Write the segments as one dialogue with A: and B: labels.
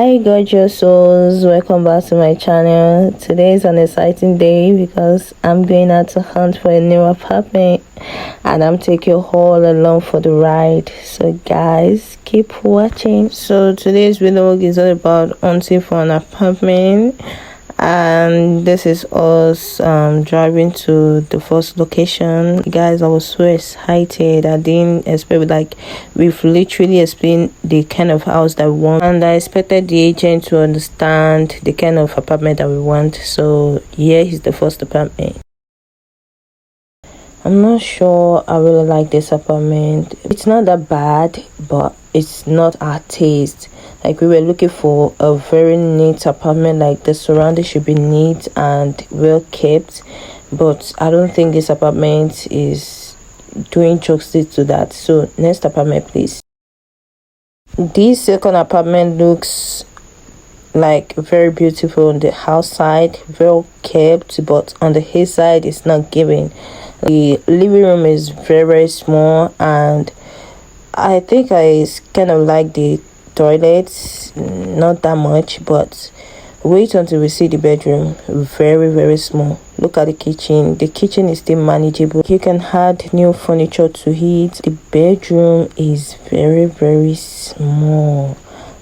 A: Hi gorgeous souls, welcome back to my channel. Today is an exciting day because I'm going out to hunt for a new apartment and I'm taking you all along for the ride. So guys, keep watching. So today's vlog is all about hunting for an apartment, and this is us driving to the first location. Guys, I was so excited. I didn't expect, like, we've literally explained the kind of house that we want, and I expected the agent to understand the kind of apartment that we want. So here is the first apartment. I'm not sure I really like this apartment. It's not that bad, but it's not our taste. Like, we were looking for a very neat apartment, like the surroundings should be neat and well kept, but I don't think this apartment is doing justice to that. So next apartment please. This second apartment looks like very beautiful on the outside, well kept, but on the inside it's not giving. The living room is very small, and I think I kind of like the toilets, not that much, but wait until we see the bedroom. Very small. Look at the kitchen. The kitchen is still manageable. You can add new furniture to it. The bedroom is very small.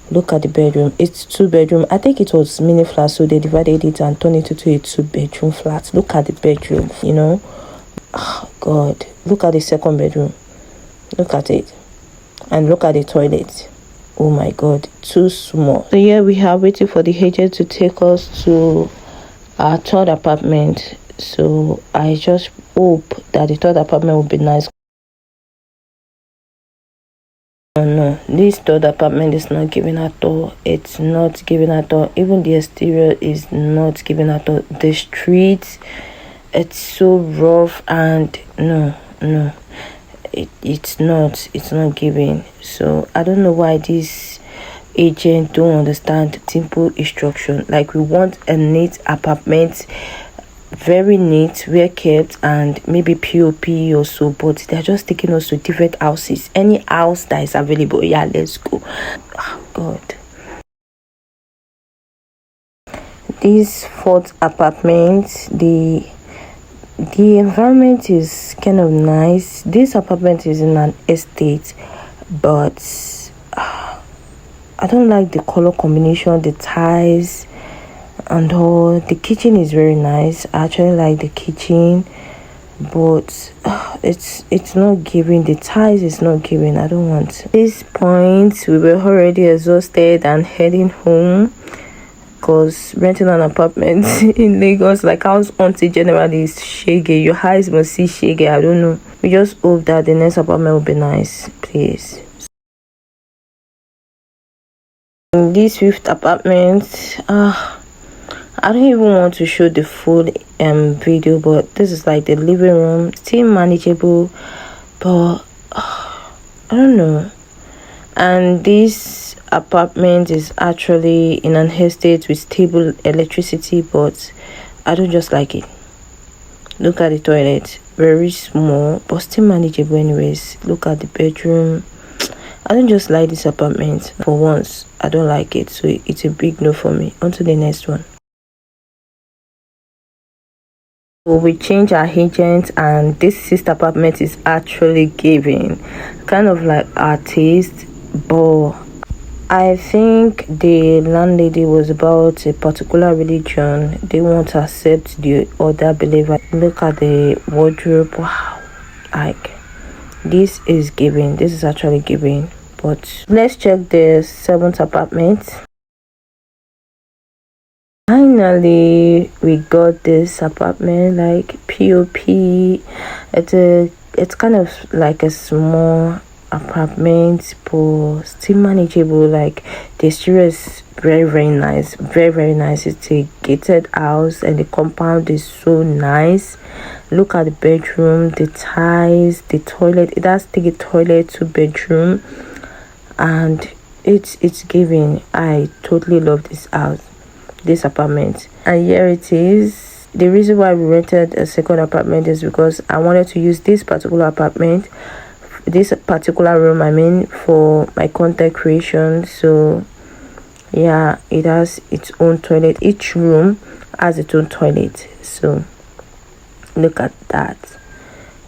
A: Look at the bedroom. It's 2-bedroom. I think it was mini flat, so they divided it and turned it into a 2-bedroom flat. Look at the bedroom, you know. Oh god, look at the second bedroom. Look at it, and look at the toilet. Oh my god, too small. So here we are waiting for the agent to take us to our third apartment. So I just hope that the third apartment will be nice. Oh no, this third apartment is not giving at all. It's not giving at all. Even the exterior is not giving at all. The streets, it's so rough, and no, it's not giving. So I don't know why this agent don't understand simple instruction. Like, we want a neat apartment, very neat, well kept, and maybe POP or so, but they're just taking us to different houses. Any house that is available, yeah, let's go. Oh god, this fourth apartment, the environment is kind of nice. This apartment is in an estate, but I don't like the color combination, the tiles and all. The kitchen is very nice. I actually like the kitchen, but it's not giving. The tiles is not giving. I don't want. At this point, we were already exhausted and heading home, because renting an apartment in Lagos, like house hunting generally, is shaggy. Your eyes must see shaggy. I don't know. We just hope that the next apartment will be nice, please. In this fifth apartment, I don't even want to show the full video, but this is like the living room, still manageable, but I don't know. And this apartment is actually in an estate with stable electricity, but I don't just like it. Look at the toilet, very small but still manageable anyways. Look at the bedroom. I don't just like this apartment. For once, I don't like it, so it's a big no for me. On to the next one. So we change our agent, and this sixth apartment is actually giving kind of like our taste, but I think the landlady was about a particular religion. They won't accept the other believer. Look at the wardrobe. Wow, like, this is giving. This is actually giving. But let's check the seventh apartment. Finally, we got this apartment, like POP. It's kind of like a small apartment, but still manageable. Like, the exterior is very nice, very nice. It's a gated house, and the compound is so nice. Look at the bedroom, the tiles, the toilet. It has to take a toilet, 2-bedroom, and it's giving. I totally love this house, this apartment. And here it is. The reason why we rented a second apartment is because I wanted to use this particular apartment, this particular room, I mean, for my content creation. So Yeah, it has its own toilet. Each room has its own toilet. So look at that.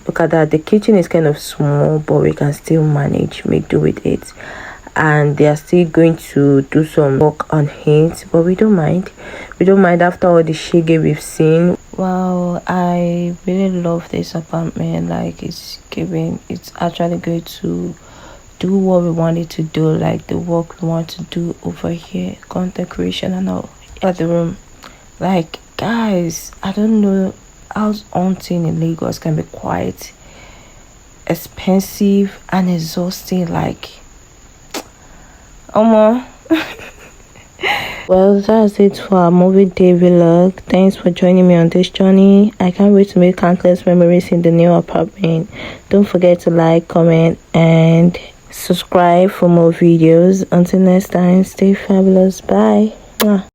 A: Look at that. The kitchen is kind of small, but we can still make do with it. And they are still going to do some work on it, but we don't mind. We don't mind after all the shege we've seen. Wow, I really love this apartment. Like, it's actually good to do what we wanted to do, like the work we want to do over here, content creation and all. At the room, like, guys, I don't know, house hunting in Lagos can be quite expensive and exhausting. Like, well, that's it for our movie day vlog. Thanks for joining me on this journey. I can't wait to make countless memories in the new apartment. Don't forget to like, comment, and subscribe for more videos. Until next time, stay fabulous. Bye. Mwah.